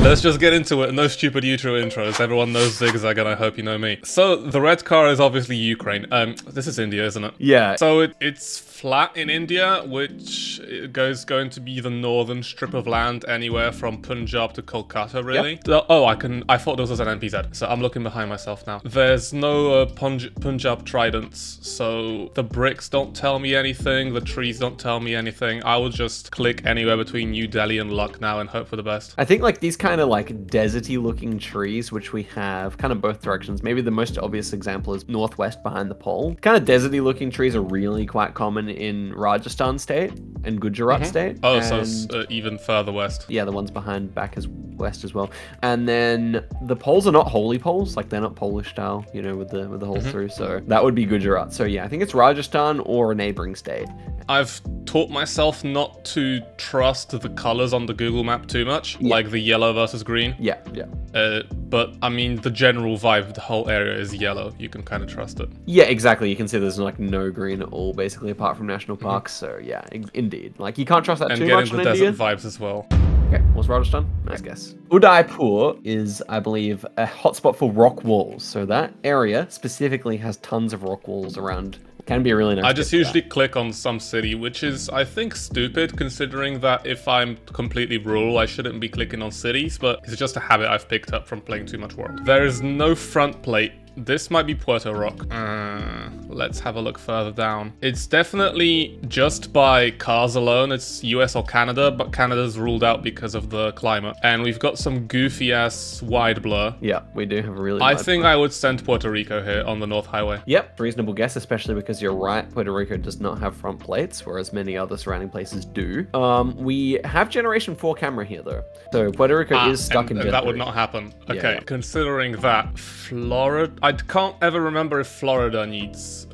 Let's just get into it. No stupid intros. Everyone knows Zigzag, and I hope you know me. So the red car is obviously Ukraine. This is India, isn't it? Yeah. So it's flat in India, which going to be the northern strip of land, anywhere from Punjab to Kolkata, really. Yep. Oh, I thought this was an NPZ, so I'm looking behind myself now. There's no Punjab tridents, so the bricks don't tell me anything, the trees don't tell me anything. I will just click anywhere between New Delhi and Lucknow and hope for the best. I think like these kind of like deserty looking trees, which we have kind of both directions. Maybe the most obvious example is northwest behind the pole. Kind of deserty looking trees are really quite common in Rajasthan state and Gujarat state. Oh, so it's even further west. Yeah, the ones behind back is west as well. And then the poles are not holy poles, like they're not Polish style, you know, with the hole through. So that would be Gujarat. So yeah, I think it's Rajasthan or a neighboring state. I've taught myself not to trust the colors on the Google map too much, like the yellow versus green. Yeah. But I mean, the general vibe of the whole area is yellow. You can kind of trust it. Yeah, exactly. You can see there's like no green at all, basically, apart from national parks. So yeah, indeed. Like you can't trust that too much in India. And getting the desert vibes as well. Okay, what's Rajasthan? Nice guess. Udaipur is, I believe, a hotspot for rock walls. So that area specifically has tons of rock walls around. Can be a really nice. I just usually click on some city, which is, I think, stupid, considering that if I'm completely rural, I shouldn't be clicking on cities, but it's just a habit I've picked up from playing too much World. There is no front plate. This might be Puerto Rico. Let's have a look further down. It's definitely just by cars alone. It's US or Canada, but Canada's ruled out because of the climate. And we've got some goofy ass wide blur. Yeah, we do have a really I think I would send Puerto Rico here on the North Highway. Yep, reasonable guess, especially because you're right. Puerto Rico does not have front plates, whereas many other surrounding places do. We have Generation 4 camera here, though. So Puerto Rico is stuck in Gen that 3. would not happen. Okay, Yeah. Considering that, Florida... I can't ever remember if Florida needs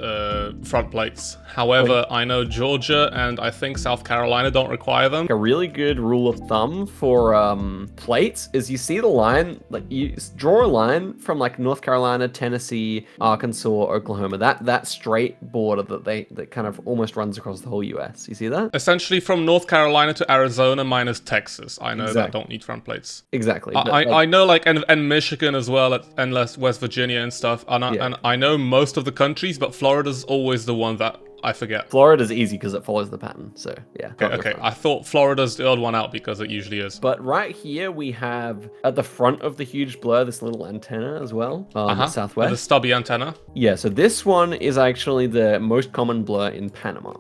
front plates. However, I know Georgia and I think South Carolina don't require them. A really good rule of thumb for plates is you see the line, like you draw a line from like North Carolina, Tennessee, Arkansas, Oklahoma. That straight border that kind of almost runs across the whole US. You see that? Essentially from North Carolina to Arizona minus Texas. I know that don't need front plates. Exactly. I know like and Michigan as well, and West Virginia and stuff. And I know most of the countries, but Florida's always the one that I forget. Florida's easy because it follows the pattern, so yeah. Okay. I thought Florida's the odd one out because it usually is. But right here we have, at the front of the huge blur, this little antenna as well, southwest. The stubby antenna? Yeah, so this one is actually the most common blur in Panama.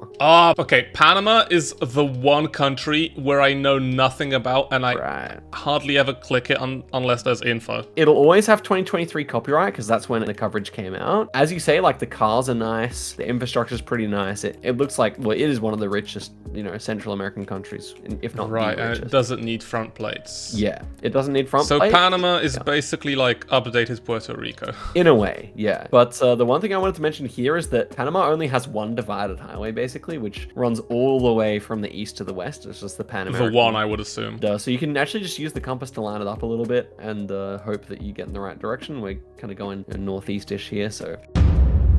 Okay. Panama is the one country where I know nothing about, and I hardly ever click it unless there's info. It'll always have 2023 copyright because that's when the coverage came out. As you say, like the cars are nice, the infrastructure is pretty nice. It looks like, well, it is one of the richest, Central American countries, if not the richest. And it doesn't need front plates. Yeah, it doesn't need front plates. So Panama is basically like updated Puerto Rico. In a way, yeah. But the one thing I wanted to mention here is that Panama only has one divided highway, basically, which runs all the way from the east to the west. It's just the Pan American. The one, I would assume. So you can actually just use the compass to line it up a little bit and hope that you get in the right direction. We're kind of going northeast-ish here, so...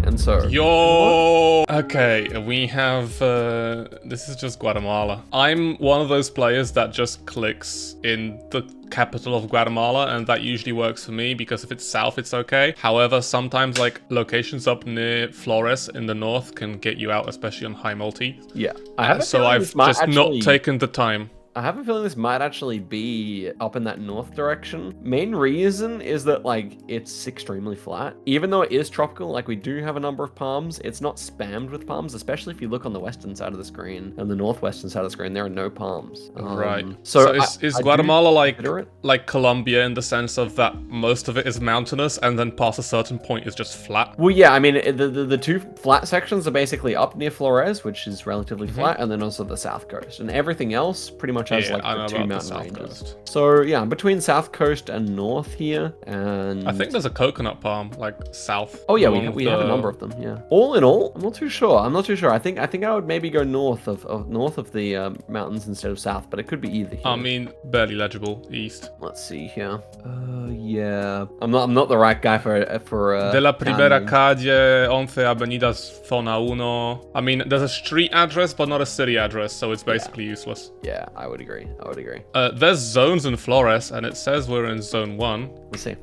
And so... Okay, we have... this is just Guatemala. I'm one of those players that just clicks in the capital of Guatemala, and that usually works for me because if it's south, it's okay. However, sometimes like locations up near Flores in the north can get you out, especially on high multi. Yeah. I've just not taken the time. I have a feeling this might actually be up in that north direction. Main reason is that like it's extremely flat. Even though it is tropical, like we do have a number of palms, it's not spammed with palms, especially if you look on the western side of the screen and the northwestern side of the screen, there are no palms. Right. So is Guatemala like Colombia in the sense of that most of it is mountainous and then past a certain point is just flat? Well, yeah, I mean, the two flat sections are basically up near Flores, which is relatively flat, and then also the south coast. And everything else pretty much has like the two mountain ranges. So yeah, between south coast and north here, and I think there's a coconut palm like south. Oh yeah, we have a number of them. Yeah. All in all, I'm not too sure. I think I would maybe go north of the mountains instead of south, but it could be either. Here. I mean, barely legible east. Let's see here. Yeah, I'm not the right guy for. De la primera calle, 11 avenidas zona 1. I mean, there's a street address, but not a city address, so it's basically useless. Yeah, I would agree. I would agree. There's zones in Flores, and it says we're in zone 1. We'll see.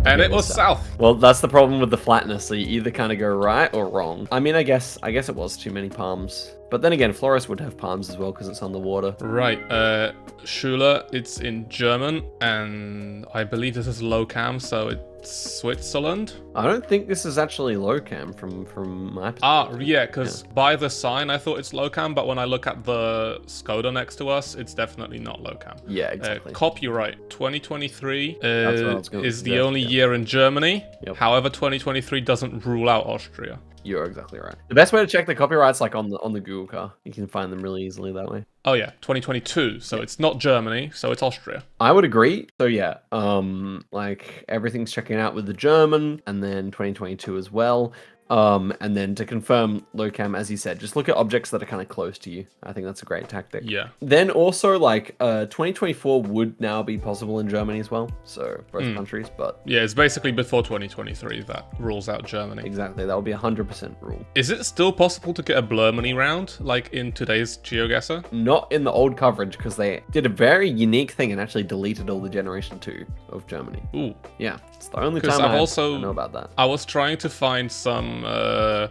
And it was south. Well, that's the problem with the flatness. So you either kind of go right or wrong. I mean, I guess it was too many palms. But then again, Flores would have palms as well because it's on the water. Right. Schule, it's in German, and I believe this is low cam, so it's Switzerland. I don't think this is actually low cam from my perspective. Yeah, because by the sign I thought it's low cam, but when I look at the Skoda next to us, it's definitely not low cam. Yeah, exactly. Copyright 2023 is the suggest, only year in Germany. Yep. However, 2023 doesn't rule out Austria. You're exactly right. The best way to check the copyrights, like on the Google car, you can find them really easily that way. Oh yeah, 2022. So it's not Germany, so it's Austria. I would agree. So yeah, like everything's checking out with the German, and then 2022 as well. And then to confirm low cam, as you said, just look at objects that are kind of close to you. I think that's a great tactic. Yeah. Then also, like, 2024 would now be possible in Germany as well. So both countries, but yeah, it's basically before 2023 that rules out Germany. Exactly, that would be 100% rule. Is it still possible to get a blur money round like in today's GeoGuessr? Not in the old coverage because they did a very unique thing and actually deleted all the Generation 2 of Germany. Ooh. Yeah, it's the only 'Cause time I've I also- know about that. I was trying to find some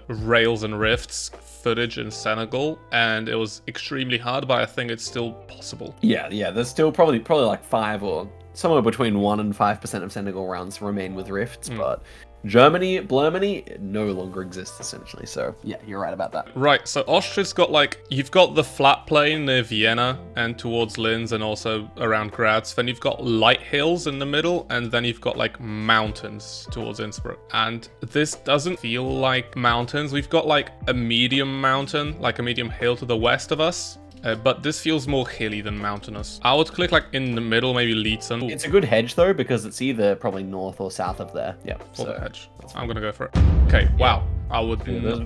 rails and rifts footage in Senegal, and it was extremely hard, but I think it's still possible. Yeah, there's still probably like 5 or somewhere between 1 and 5% of Senegal rounds remain with rifts, but Germany, Blurmany, no longer exists essentially. So yeah, you're right about that. Right, so Austria's got like, you've got the flat plain near Vienna and towards Linz and also around Graz. Then you've got light hills in the middle, and then you've got like mountains towards Innsbruck. And this doesn't feel like mountains. We've got like a medium mountain, like a medium hill to the west of us. But this feels more hilly than mountainous. I would click like in the middle, maybe Lietzen. It's a good hedge though, because it's either probably north or south of there. Yeah, For the hedge. I'm gonna go for it. Okay, wow. I would.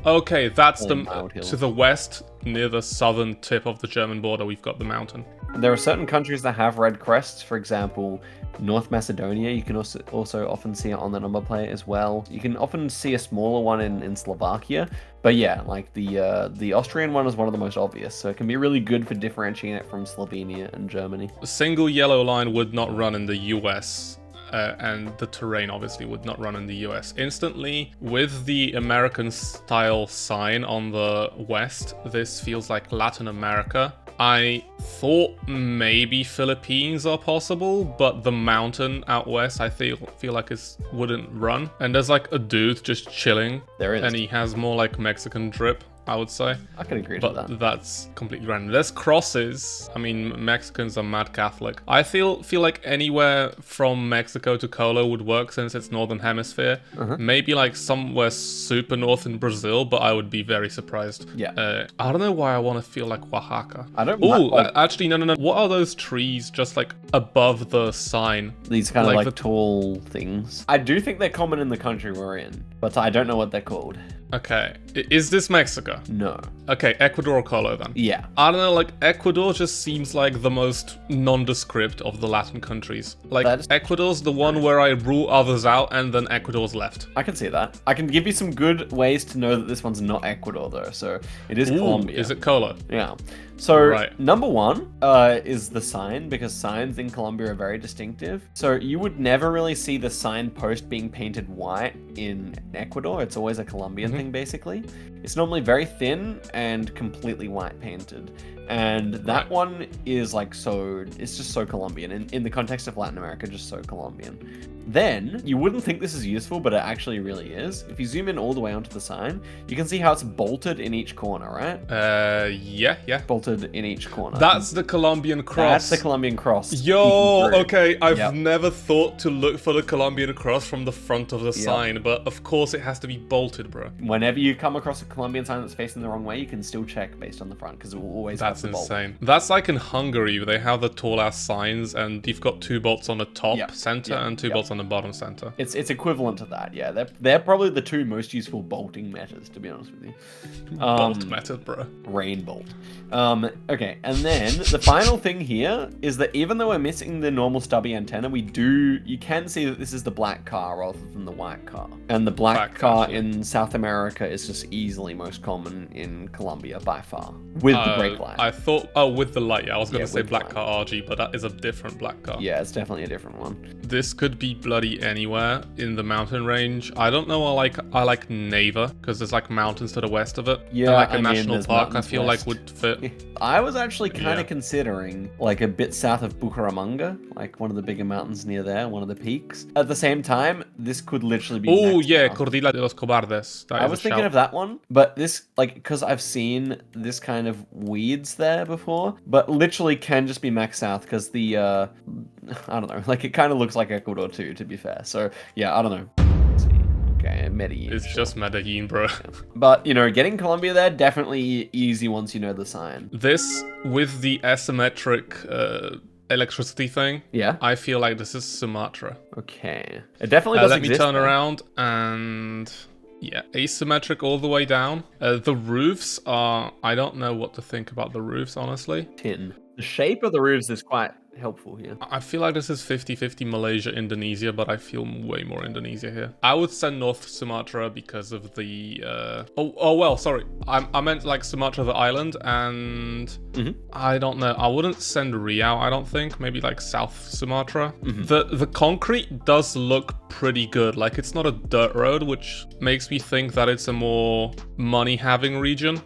Okay, that's to the west, near the southern tip of the German border. We've got the mountain. There are certain countries that have red crests. For example, North Macedonia. You can also often see it on the number plate as well. You can often see a smaller one in Slovakia. But yeah, like the Austrian one is one of the most obvious, so it can be really good for differentiating it from Slovenia and Germany. A single yellow line would not run in the US. And the terrain obviously would not run in the US. Instantly, with the American style sign on the west, this feels like Latin America. I thought maybe Philippines are possible, but the mountain out west I feel like it wouldn't run. And there's like a dude just chilling. There is. And he has more like Mexican drip, I would say. I can agree with that. But that's completely random. There's crosses. I mean, Mexicans are mad Catholic. I feel like anywhere from Mexico to Colo would work since it's northern hemisphere. Maybe like somewhere super north in Brazil, but I would be very surprised. Yeah. I don't know why I want to feel like Oaxaca. I don't. Actually, no. What are those trees just like above the sign? These kind of like tall things. I do think they're common in the country we're in, but I don't know what they're called. Okay. Is this Mexico? No. Okay, Ecuador or Colo then? Yeah. I don't know, like, Ecuador just seems like the most nondescript of the Latin countries. Like, Ecuador's the one where I rule others out, and then Ecuador's left. I can see that. I can give you some good ways to know that this one's not Ecuador, though. So, it is Colombia. Is it Colo? Yeah. So, number one is the sign, because signs in Colombia are very distinctive. So, you would never really see the sign post being painted white in Ecuador. It's always a Colombian thing, basically. It's normally very thin and completely white painted. And that one is like it's just so Colombian. In the context of Latin America, just so Colombian. Then, you wouldn't think this is useful, but it actually really is. If you zoom in all the way onto the sign, you can see how it's bolted in each corner, right? Yeah. Bolted in each corner. That's the Colombian cross. That's the Colombian cross. Yo, okay, I've never thought to look for the Colombian cross from the front of the sign, but of course it has to be bolted, bro. Whenever you come across a Colombian sign that's facing the wrong way, you can still check based on the front, because it will always have the bolt. That's insane. That's like in Hungary, they have the tall ass signs, and you've got 2 bolts on the top center and 2 bolts on the bottom center. It's equivalent to that, yeah. They're probably the 2 most useful bolting methods, to be honest with you. Bolt method, bro. Rain bolt. Okay, and then the final thing here is that even though we're missing the normal stubby antenna, you can see that this is the black car rather than the white car. And the black car in South America is just easily easily most common in Colombia by far, with the brake light. I thought, with the light, yeah, I was going to say black car RG, but that is a different black car. Yeah, it's definitely a different one. This could be bloody anywhere in the mountain range. I don't know, I like Neva, because there's like mountains to the west of it. Yeah, and like a I mean, national park, I feel west. like would fit. I was actually kind of Yeah. considering like a bit south of Bucaramanga, like one of the bigger mountains near there, one of the peaks. At the same time, this could literally be. Oh next yeah, now. Cordillera de los Cobardes. That I is was a thinking shout. of that one, but this, like, because I've seen this kind of weeds there before, but literally can just be max south because the, I don't know, like it kind of looks like Ecuador too, to be fair. So yeah, I don't know. Let's see. Okay, Medellin. It's sure. just Medellin, bro. But, you know, getting Colombia there, definitely easy once you know the sign. This, with the asymmetric electricity thing, Yeah. I feel like this is Sumatra. Okay. It definitely does Let me exist. turn there. around and... Yeah, asymmetric all the way down. The roofs are... I don't know what to think about the roofs, honestly. Tin. The shape of the roofs is quite helpful here. I feel like this is 50-50 Malaysia, Indonesia, but I feel way more Indonesia here. I would send North Sumatra because of the... well, sorry. I meant like Sumatra, the island, and... I don't know. I wouldn't send Riau, I don't think. Maybe like South Sumatra. The concrete does look pretty good. Like, it's not a dirt road, which makes me think that it's a more money-having region.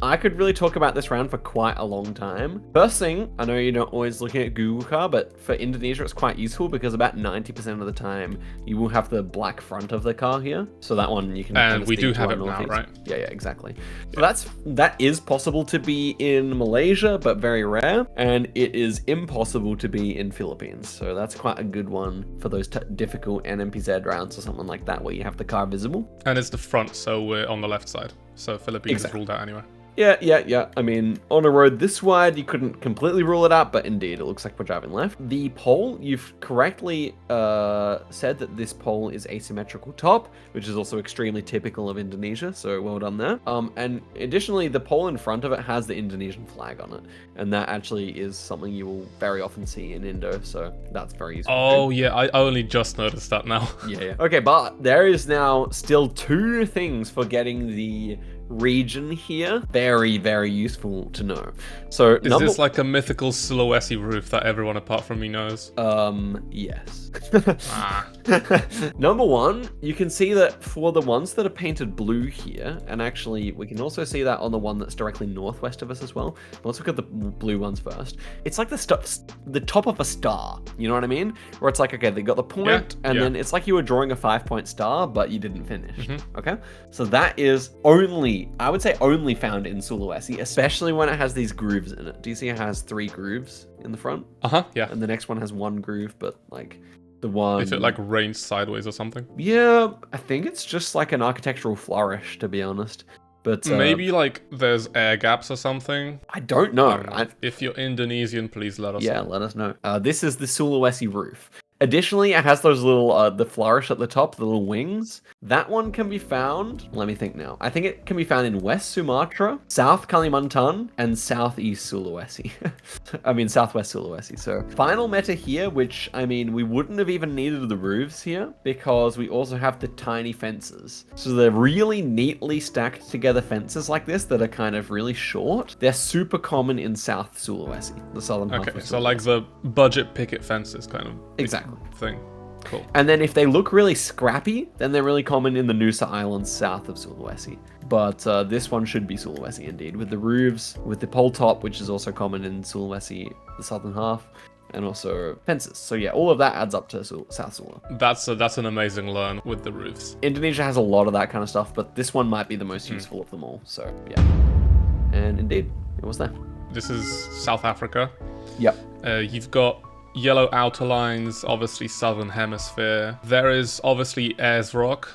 I could really talk about this round for quite a long time. First thing, I know you're not always looking at Google car, but for Indonesia it's quite useful because about 90% of the time you will have the black front of the car here. So that one you can And we speak do to have our it now, northeast. right? Yeah, exactly. So that is possible to be in Malaysia, but very rare, and it is impossible to be in Philippines. So that's quite a good one for those difficult NMPZ rounds or something like that where you have the car visible. And it's the front, so we're on the left side. So Philippines is ruled out anyway. Yeah. I mean, on a road this wide, you couldn't completely rule it out, but indeed, it looks like we're driving left. The pole, you've correctly said that this pole is asymmetrical top, which is also extremely typical of Indonesia, so well done there. And additionally, the pole in front of it has the Indonesian flag on it, and that actually is something you will very often see in Indo, so that's very useful. Oh, yeah, I only just noticed that now. Yeah. Okay, but there is now still two things for getting the region here. Very, very useful to know. So Is this like a mythical Sulawesi roof that everyone apart from me knows? Yes. Ah. Number one, you can see that for the ones that are painted blue here, and actually we can also see that on the one that's directly northwest of us as well. But let's look at the blue ones first. It's like the top of a star, you know what I mean? Where it's like, okay, they got the point, and then it's like you were drawing a 5-point star, but you didn't finish. Okay? So that is I would say only found in Sulawesi, especially when it has these grooves in it. Do you see it has 3 grooves in the front? Yeah. And the next one has 1 groove, but like the one... If it like rains sideways or something. Yeah, I think it's just like an architectural flourish, to be honest. But maybe like there's air gaps or something. I don't know. If you're Indonesian, please let us know. Yeah, let us know. This is the Sulawesi roof. Additionally, it has those little, the flourish at the top, the little wings. That one can be found, let me think now. I think it can be found in West Sumatra, South Kalimantan, and Southeast Sulawesi. I mean, Southwest Sulawesi. So, final meta here, which, I mean, we wouldn't have even needed the roofs here because we also have the tiny fences. So they're really neatly stacked together fences like this that are kind of really short. They're super common in South Sulawesi, the southern half of Okay, Sulawesi. so like the budget picket fences kind of Exactly. thing. Cool. And then if they look really scrappy, then they're really common in the Nusa Islands south of Sulawesi. But this one should be Sulawesi indeed, with the roofs, with the pole top, which is also common in Sulawesi, the southern half, and also fences. So yeah, all of that adds up to South Sula. That's an amazing learn with the roofs. Indonesia has a lot of that kind of stuff, but this one might be the most useful of them all. So yeah. And indeed, it was there. This is South Africa. Yep. You've got yellow outer lines, obviously southern hemisphere. There is obviously Ayers Rock.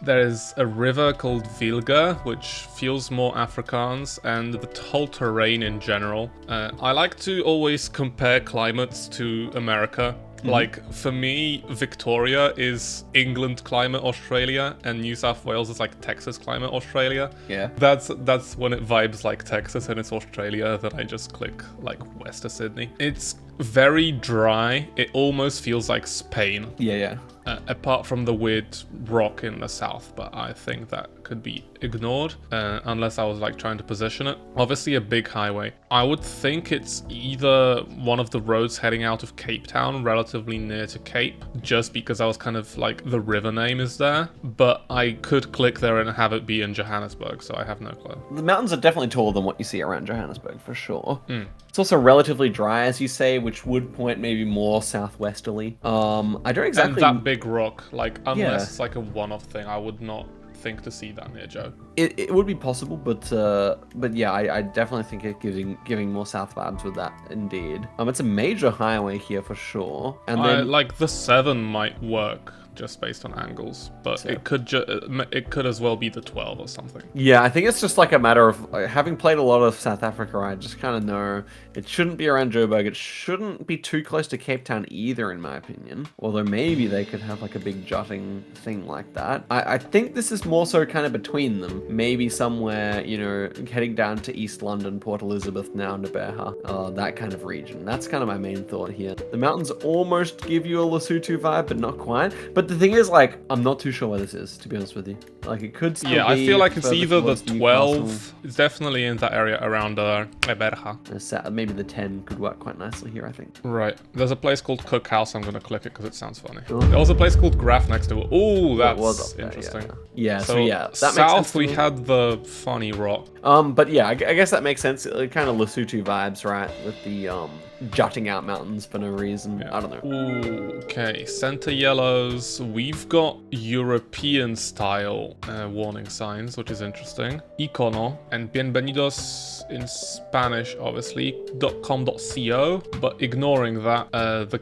There is a river called Vilga, which feels more Afrikaans, and the whole terrain in general. I like to always compare climates to America. Like, for me, Victoria is England climate Australia, and New South Wales is like Texas climate Australia. Yeah. That's when it vibes like Texas and it's Australia, then I just click like west of Sydney. It's very dry. It almost feels like Spain. Yeah. apart from the weird rock in the south, but I think that could be ignored unless I was like trying to position it. Obviously a big highway. I would think it's either one of the roads heading out of Cape Town, relatively near to Cape, just because I was kind of like the river name is there, but I could click there and have it be in Johannesburg, so I have no clue. The mountains are definitely taller than what you see around Johannesburg, for sure. It's also relatively dry, as you say, which would point maybe more southwesterly. I don't exactly... And that big rock, like, unless it's like a one-off thing, I would not think to see that near Joe. It would be possible, but yeah, I definitely think it giving more south vibes with that, indeed. It's a major highway here for sure. And then... like, the 7 might work, just based on angles, but so. it could as well be the 12 or something. Yeah, I think it's just like a matter of having played a lot of South Africa. I just kind of know it shouldn't be around Joburg. It shouldn't be too close to Cape Town either, in my opinion. Although maybe they could have like a big jutting thing like that. I think this is more so kind of between them. Maybe somewhere, you know, heading down to East London, Port Elizabeth, now Nabeha, that kind of region. That's kind of my main thought here. The mountains almost give you a Lesotho vibe, but not quite. But the thing is, like, I'm not too sure where this is, to be honest with you. Like, it could still be... I feel like it's either the 12... It's definitely in that area around Eberha. Maybe the 10 could work quite nicely here, I think. Right. There's a place called Cookhouse. I'm going to click it because it sounds funny. There was a place called Graf next to it. Oh, that's interesting. Yeah, so yeah. That south, makes sense we had the funny rock. But yeah, I guess that makes sense. Kind of Lesotho vibes, right? With the jutting out mountains for no reason. Yeah. I don't know. Ooh, okay, center yellows. We've got European style warning signs, which is interesting. Icono and bienvenidos in Spanish, obviously. .com.co, but ignoring that, the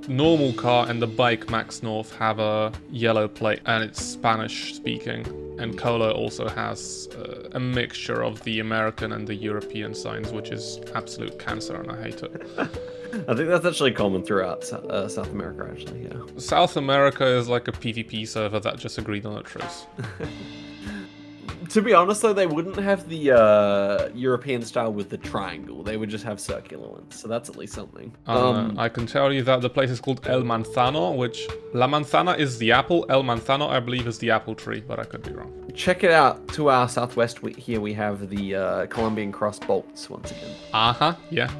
normal car and the bike Max North have a yellow plate and it's Spanish speaking. And Colo also has a mixture of the American and the European signs, which is absolute cancer, and I hate it. I think that's actually common throughout South America, actually, yeah. South America is like a PvP server that just agreed on a truce. To be honest, though, they wouldn't have the European style with the triangle. They would just have circular ones, so that's at least something. I can tell you that the place is called El Manzano, which La Manzana is the apple. El Manzano, I believe, is the apple tree, but I could be wrong. Check it out. To our southwest here, we have the Colombian cross bolts once again. Yeah.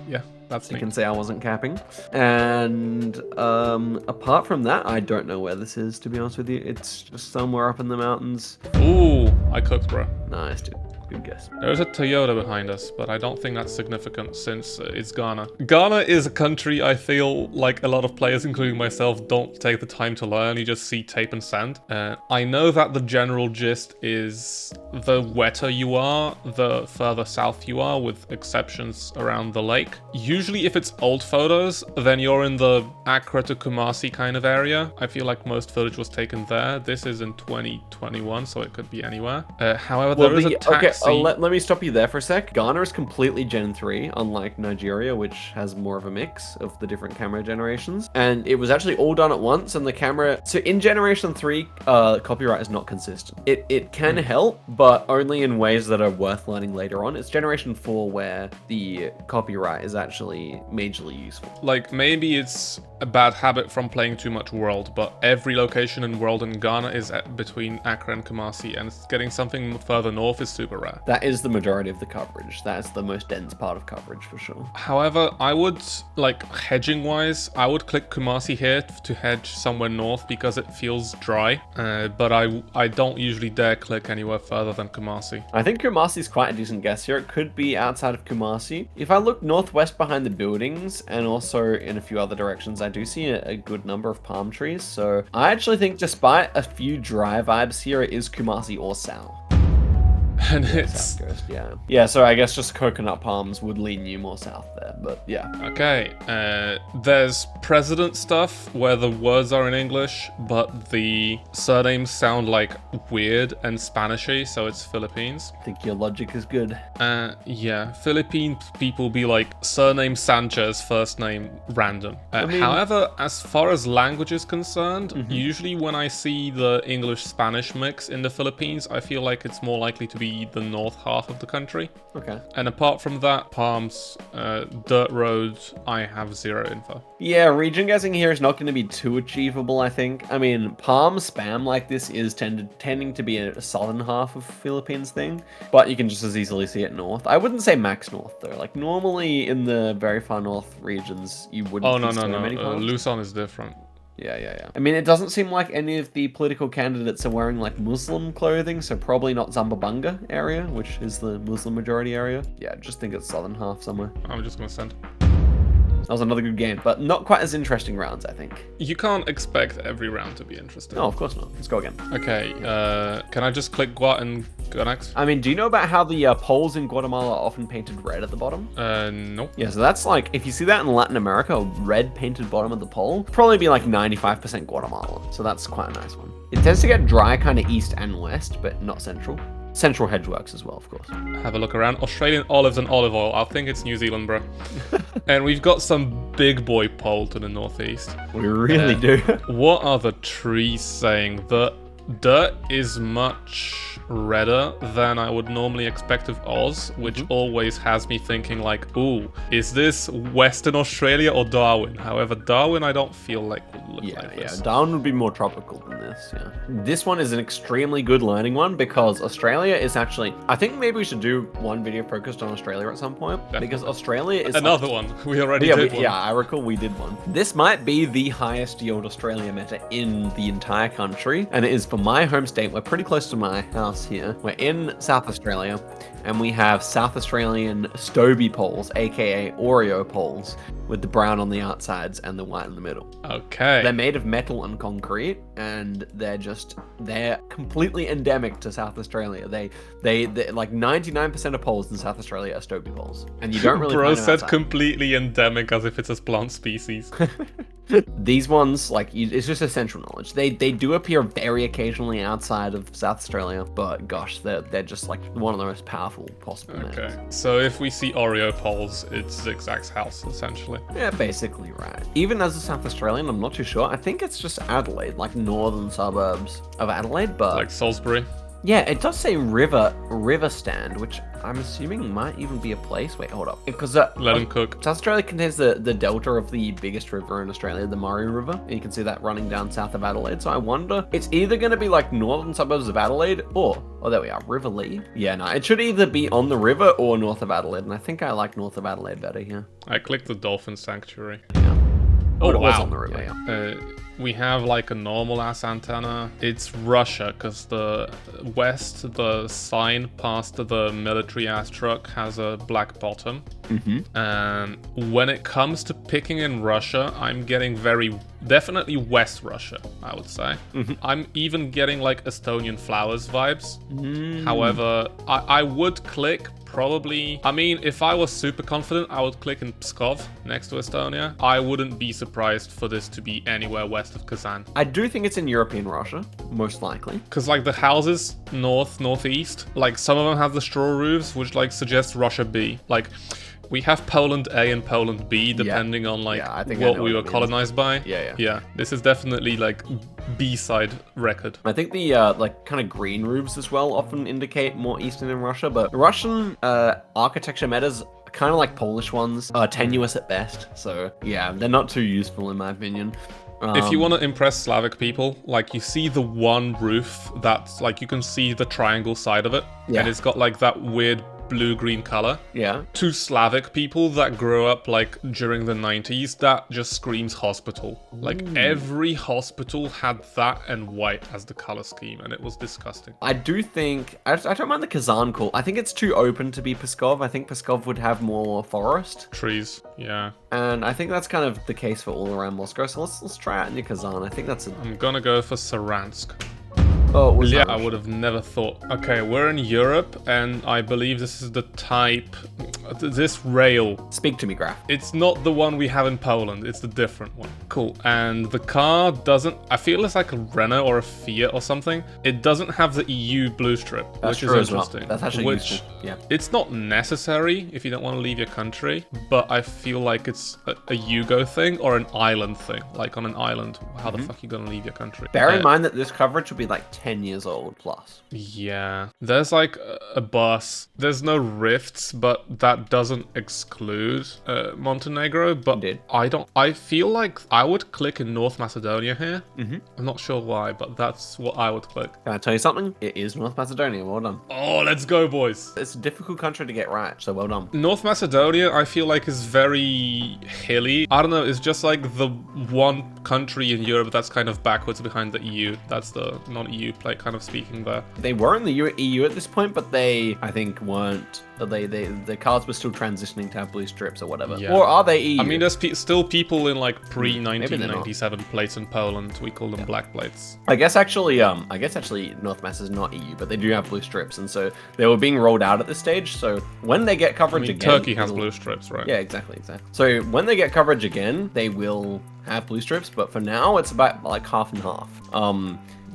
That's so you can say I wasn't capping. And apart from that, I don't know where this is, to be honest with you. It's just somewhere up in the mountains. Ooh, I cooked, bro. Nice, dude. Good guess. There's a Toyota behind us, but I don't think that's significant since it's Ghana. Ghana is a country I feel like a lot of players, including myself, don't take the time to learn. You just see tape and sand. I know that the general gist is the wetter you are, the further south you are, with exceptions around the lake. Usually if it's old photos, then you're in the Accra to Kumasi kind of area. I feel like most footage was taken there. This is in 2021, so it could be anywhere. However, there is a taxi. Let me stop you there for a sec. Ghana is completely Gen 3, unlike Nigeria, which has more of a mix of the different camera generations. And it was actually all done at once, and the camera... So in Generation 3, copyright is not consistent. It can help, but only in ways that are worth learning later on. It's Generation 4 where the copyright is actually majorly useful. Like, maybe it's a bad habit from playing too much World, but every location in World in Ghana is between Accra and Kumasi, and getting something further north is super rare. That is the majority of the coverage. That's the most dense part of coverage for sure. However, I would, like, hedging wise, I would click Kumasi here to hedge somewhere north because it feels dry, but I don't usually dare click anywhere further than Kumasi. I think Kumasi is quite a decent guess here. It could be outside of Kumasi. If I look northwest behind the buildings and also in a few other directions, I do see a good number of palm trees. So I actually think despite a few dry vibes here, it is Kumasi or Sal. And yeah, it's... South Coast, yeah. Yeah, so I guess just coconut palms would lean you more south there, but yeah. Okay, there's president stuff where the words are in English, but the surnames sound like weird and Spanishy, so it's Philippines. I think your logic is good. Yeah, Philippine people be like surname Sanchez, first name random. However, as far as language is concerned, usually when I see the English-Spanish mix in the Philippines, I feel like it's more likely to be be the north half of the country. Okay. And apart from that, palms, dirt roads, I have zero info. Yeah, region guessing here is not going to be too achievable, I think. I mean, palm spam like this is tending to be a southern half of Philippines thing, but you can just as easily see it north. I wouldn't say max north, though. Like, normally in the very far north regions, you wouldn't see many palms. Luzon is different. Yeah. I mean, it doesn't seem like any of the political candidates are wearing, like, Muslim clothing, so probably not Zamboanga area, which is the Muslim majority area. Yeah, just think it's southern half somewhere. I'm just gonna send. That was another good game, but not quite as interesting rounds, I think. You can't expect every round to be interesting. No, of course not. Let's go again. Okay, can I just click Guat and go next? I mean, do you know about how the poles in Guatemala are often painted red at the bottom? Nope. Yeah, so that's like, if you see that in Latin America, a red painted bottom of the pole, probably be like 95% Guatemala. So that's quite a nice one. It tends to get dry kind of east and west, but not central. Central hedgeworks as well, of course. Have a look around. Australian olives and olive oil. I think it's New Zealand, bro. And we've got some big boy pole to the northeast. We really do. What are the trees saying? The dirt is much redder than I would normally expect of Oz, which always has me thinking like, ooh, is this Western Australia or Darwin? However, Darwin I don't feel like would look like this. Yeah, Darwin would be more tropical than this, yeah. This one is an extremely good learning one because Australia is actually, I think maybe we should do one video focused on Australia at some point. Definitely. Because Australia is another one. We already did one. Yeah, I recall we did one. This might be the highest yield Australia meta in the entire country, and it is for my home state. We're pretty close to my house here. We're in South Australia, and we have South Australian Stobie poles, aka Oreo poles, with the brown on the outsides and the white in the middle. Okay. They're made of metal and concrete, and they're completely endemic to South Australia. They like 99% of poles in South Australia are Stobie poles, and you don't really Bro find them said outside. Completely endemic as if it's a plant species. These ones, like, it's just essential knowledge. They do appear very occasionally outside of South Australia, but gosh, they're just like one of the most powerful possible Okay, metals. so if we see Oreo poles, it's Zigzag's house, essentially. Yeah, basically right. Even as a South Australian, I'm not too sure. I think it's just Adelaide, like northern suburbs of Adelaide, but Like Salisbury. yeah, it does say river stand, which I'm assuming might even be a place. Wait, hold up. Because Let him cook. South Australia contains the delta of the biggest river in Australia, the Murray River, and you can see that running down south of Adelaide. So I wonder, it's either going to be like northern suburbs of Adelaide or, oh, there we are, River Lee. Yeah, no, it should either be on the river or north of Adelaide, and I think I like north of Adelaide better here. I clicked the dolphin sanctuary. Yeah. Oh, But it was wow. on the river, yeah. We have like a normal ass antenna. It's Russia, because the west, the sign past the military ass truck has a black bottom. And when it comes to picking in Russia, I'm getting definitely West Russia, I would say. I'm even getting like Estonian flowers vibes. However, I would click probably, I mean, if I was super confident, I would click in Pskov next to Estonia. I wouldn't be surprised for this to be anywhere west of Kazan. I do think it's in European Russia, most likely. Because like the houses northeast, like some of them have the straw roofs, which like suggests Russia B. Like we have Poland A and Poland B, depending on like I think I what know we what were it means. colonized by. Yeah. This is definitely like B-side record. I think the like kind of green roofs as well often indicate more eastern in Russia, but Russian architecture metas are kind of like Polish ones, tenuous at best. So yeah, they're not too useful in my opinion. If you want to impress Slavic people, like you see the one roof that's like you can see the triangle side of it, Yeah. and it's got like that weird blue-green color. Yeah. To Slavic people that grew up like during the 90s, that just screams hospital. Like every hospital had that and white as the color scheme, and it was disgusting. I do think, I don't mind the Kazan call. I think it's too open to be Pskov. I think Pskov would have more forest. Trees, yeah. And I think that's kind of the case for all around Moscow. So let's try out in Kazan. I think that's a... I'm gonna go for Saransk. Oh, it was Yeah, not I Russia. would have never thought. Okay, we're in Europe, and I believe this is the type, this rail. Speak to me, Graf. It's not the one we have in Poland, it's the different one. Cool, and the car doesn't, I feel it's like a Renault or a Fiat or something. It doesn't have the EU blue strip, That's which true is as well. interesting. That's actually which, useful. Yeah. It's not necessary if you don't want to leave your country, but I feel like it's a Yugo thing or an island thing. Like on an island, how the fuck you gonna leave your country? Bear in mind that this coverage will be like 10 years old plus. Yeah. There's like a bus. There's no rifts, but that doesn't exclude Montenegro. But Indeed. I feel like I would click in North Macedonia here. Mm-hmm. I'm not sure why, but that's what I would click. Can I tell you something? It is North Macedonia. Well done. Oh, let's go, boys. It's a difficult country to get right, so well done. North Macedonia, I feel like, is very hilly. I don't know, it's just like the one country in Europe that's kind of backwards behind the EU. That's the non-EU play kind of speaking there. They were in the EU at this point, but they, I think, weren't. The cards were still transitioning to have blue strips or whatever. Yeah. Or are they EU? I mean, there's still people in like pre-1997 plates in Poland. We call them black plates. I guess actually North Mass is not EU, but they do have blue strips, and so they were being rolled out at this stage. So when they get coverage again, Turkey has blue strips, right? Yeah, exactly. So when they get coverage again, they will have blue strips, but for now it's about like half and half.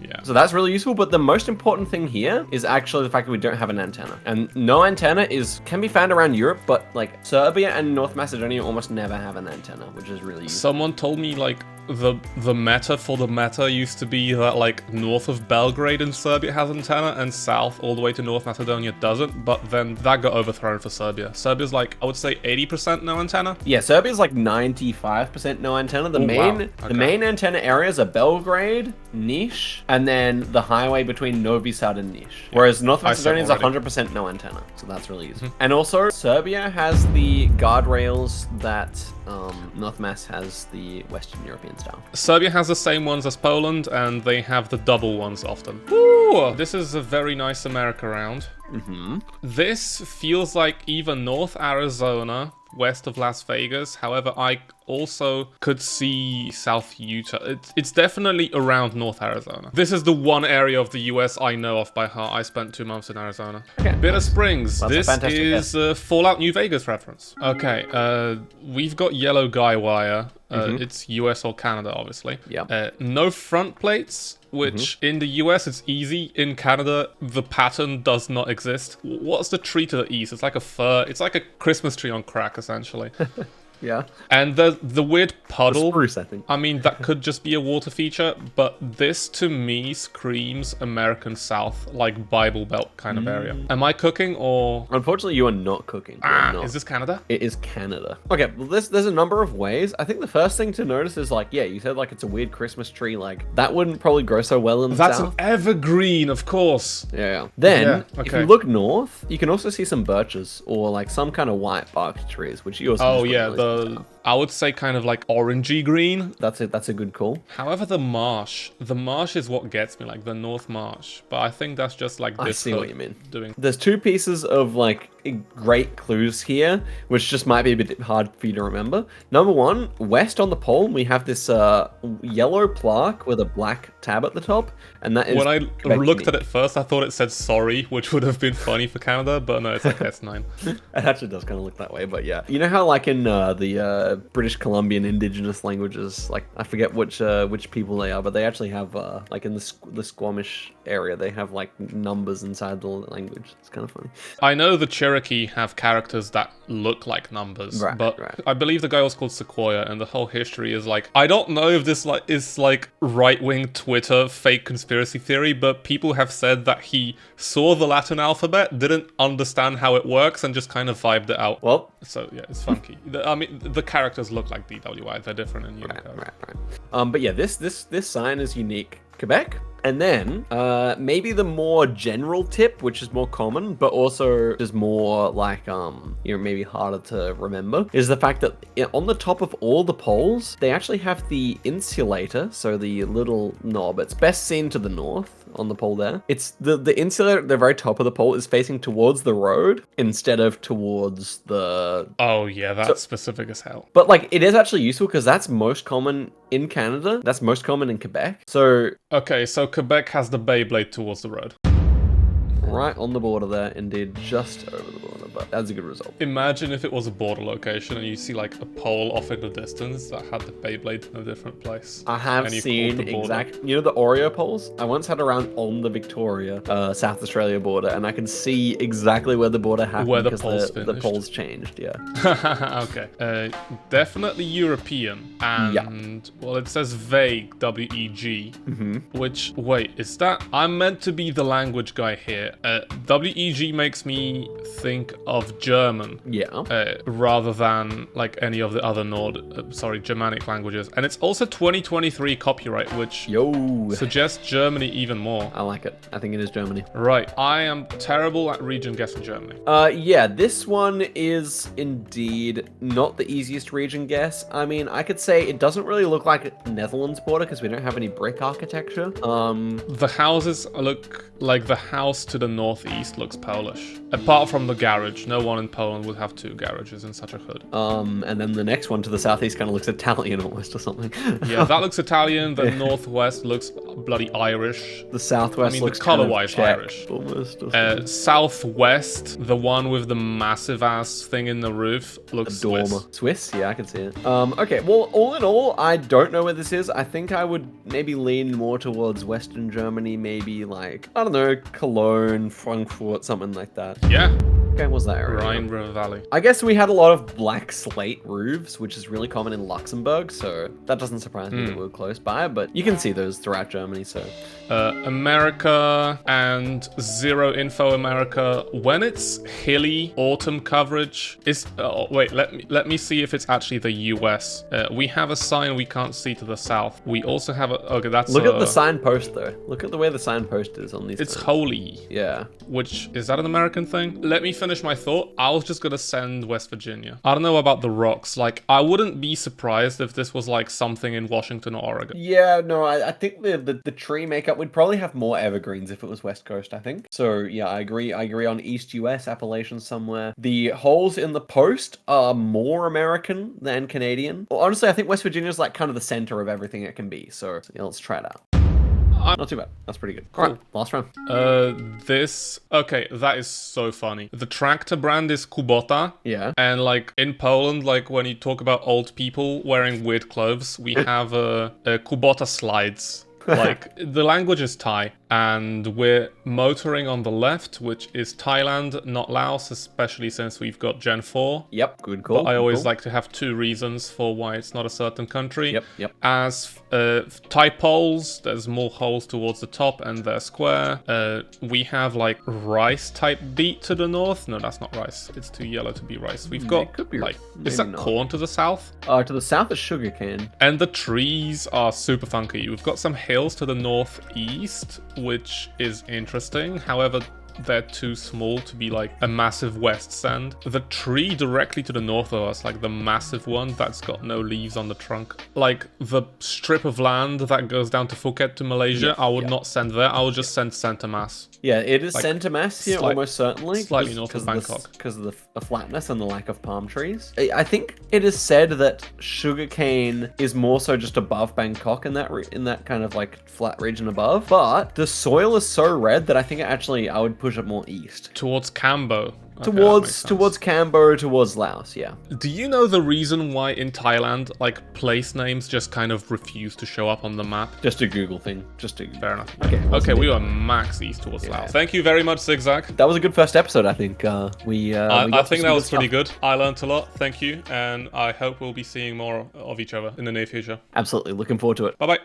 Yeah. So that's really useful, but the most important thing here is actually the fact that we don't have an antenna. And no antenna can be found around Europe, but like Serbia and North Macedonia almost never have an antenna, which is really useful. Someone told me like the meta for the meta used to be that like north of Belgrade in Serbia has antenna and south all the way to North Macedonia doesn't, but then that got overthrown for Serbia. Serbia's like, I would say 80% no antenna. Yeah, Serbia's like 95% no antenna. The main antenna areas are Belgrade, Niš, and then the highway between Novi Sad and Niš. Whereas North Macedonia is 100% no antenna, so that's really useful. And also, Serbia has the guardrails that North Mass has the Western European style. Serbia has the same ones as Poland, and they have the double ones often. Woo! This is a very nice America round. Mm-hmm. This feels like either North Arizona, west of Las Vegas. However, I also could see South Utah. It's definitely around North Arizona. This is the one area of the US I know of by heart. I spent 2 months in Arizona. Okay. Bitter Springs. That's this is Fallout New Vegas reference. Okay, we've got yellow guy wire. It's US or Canada, obviously. Yeah. No front plates, which in the US it's easy. In Canada, the pattern does not exist. What's the tree to the east? It's like a fir. It's like a Christmas tree on crack, essentially. Yeah. And the weird puddle. Spruce, I think. I mean, that could just be a water feature, but this to me screams American South, like Bible Belt kind of area. Am I cooking or? Unfortunately, you are not cooking. Is this Canada? It is Canada. Okay, well, there's a number of ways. I think the first thing to notice is like, yeah, you said like it's a weird Christmas tree. Like that wouldn't probably grow so well in the That's south. an evergreen, of course. Yeah. Then, Yeah, if okay. you look north, you can also see some birches or like some kind of white barked trees, which you also. Oh just yeah, wouldn't really see. I would say kind of like orangey green. That's it. That's a good call. However, the marsh is what gets me, like the North Marsh. But I think that's just like this. I see what you mean. Doing. There's 2 pieces of like great clues here, which just might be a bit hard for you to remember. Number 1, west on the pole, we have this yellow plaque with a black tab at the top, and that is. When I looked at it first, I thought it said sorry, which would have been funny for Canada, but no, it's like S9. It actually does kind of look that way, but yeah. You know how like in the British Colombian indigenous languages, like I forget which people they are, but they actually have like in the Squamish area, they have like numbers inside the language. It's kind of funny. I know the Cherokee have characters that look like numbers, but I believe the guy was called Sequoia, and the whole history is like, I don't know if this is like right-wing Twitter fake conspiracy theory, but people have said that he saw the Latin alphabet, didn't understand how it works, and just kind of vibed it out. Well, so yeah, it's funky. I mean, the characters look like DWI. They're different in Unicode. Right. But yeah, this sign is unique. Quebec. And then maybe the more general tip, which is more common, but also is more like, maybe harder to remember, is the fact that on the top of all the poles, they actually have the insulator, so the little knob. It's best seen to the north on the pole there. It's the insulator at the very top of the pole is facing towards the road instead of towards the... Oh yeah, that's specific as hell. But like, it is actually useful because that's most common in Canada. That's most common in Quebec. So... Okay, so Quebec has the Beyblade towards the road. Right on the border there, indeed, just over the border. but that's a good result. Imagine if it was a border location and you see like a pole off in the distance that had the Beyblade in a different place. I have seen you know the Oreo poles? I once had around on the Victoria, South Australia border, and I can see exactly where the border happened where the because poles the poles changed, yeah. Okay. Definitely European. And, well, it says vague, W-E-G, which, wait, is that? I'm meant to be the language guy here. W-E-G makes me think of German. Yeah. Rather than, like, any of the other Germanic languages. And it's also 2023 copyright, which suggests Germany even more. I like it. I think it is Germany. Right. I am terrible at region guessing Germany. Yeah, this one is indeed not the easiest region guess. I mean, I could say it doesn't really look like a Netherlands border because we don't have any brick architecture. The houses look like the house to the northeast looks Polish. Apart from the garage, no one in Poland would have two garages in such a hood. And then the next one to the southeast kind of looks Italian almost or something. Yeah, that looks Italian. The northwest looks bloody Irish. The southwest looks color-wise Irish. Almost. Southwest, the one with the massive ass thing in the roof, looks Swiss. Swiss? Yeah, I can see it. Okay, well, all in all, I don't know where this is. I think I would maybe lean more towards Western Germany, maybe like, I don't know, Cologne, Frankfurt, something like that. Yeah. Okay, what's that area? Rhine River Valley. I guess we had a lot of black slate roofs, which is really common in Luxembourg, so that doesn't surprise me that we're close by, but you can see those throughout Germany, so. America and Zero Info America, when it's hilly autumn coverage is wait, let me see if it's actually the US. We have a sign we can't see to the south. We also have okay, that's look at the signpost though. Look at the way the signpost is on these. It's holy. Yeah. Which is that an American thing? Let me finish my thought. I was just gonna send West Virginia. I don't know about the rocks. Like, I wouldn't be surprised if this was like something in Washington or Oregon. Yeah, no, I think the tree makeup, we'd probably have more evergreens if it was West Coast, I think. So yeah, I agree on East US, Appalachian somewhere. The holes in the post are more American than Canadian. Well, honestly, I think West Virginia is like kind of the center of everything it can be. So yeah, let's try it out. Not too bad. That's pretty good. Cool. All right, last round. Okay, that is so funny. The tractor brand is Kubota. Yeah. And like in Poland, like when you talk about old people wearing weird clothes, we have Kubota slides. Like, the language is Thai, and we're motoring on the left, which is Thailand, not Laos, especially since we've got Gen 4. Yep, good call. But I always like to have two reasons for why it's not a certain country. Yep. As Thai poles, there's more holes towards the top, and they're square. We have, like, rice-type beet to the north. No, that's not rice. It's too yellow to be rice. We've got, could be, like, is that corn to the south? To the south is sugarcane. And the trees are super funky. We've got some hills to the northeast, which is interesting. However, they're too small to be like a massive west sand. The tree directly to the north of us, like the massive one that's got no leaves on the trunk, like the strip of land that goes down to Phuket to Malaysia, I would not send there. I would just send Saint-Thomas. Yeah, it is like, Saint-Thomas here, almost certainly. Slightly north of Bangkok. Because of the flatness and the lack of palm trees. I think it is said that sugarcane is more so just above Bangkok in that kind of like flat region above. But the soil is so red that I think I would push it more east. Towards Cambo. Okay, towards Cambo, towards Laos, yeah. Do you know the reason why in Thailand, like, place names just kind of refuse to show up on the map? Just a Google thing. Fair enough. Okay, we were max east towards Laos. Thank you very much, Zigzag. That was a good first episode, I think. I think that was pretty good. I learned a lot. Thank you. And I hope we'll be seeing more of each other in the near future. Absolutely. Looking forward to it. Bye-bye.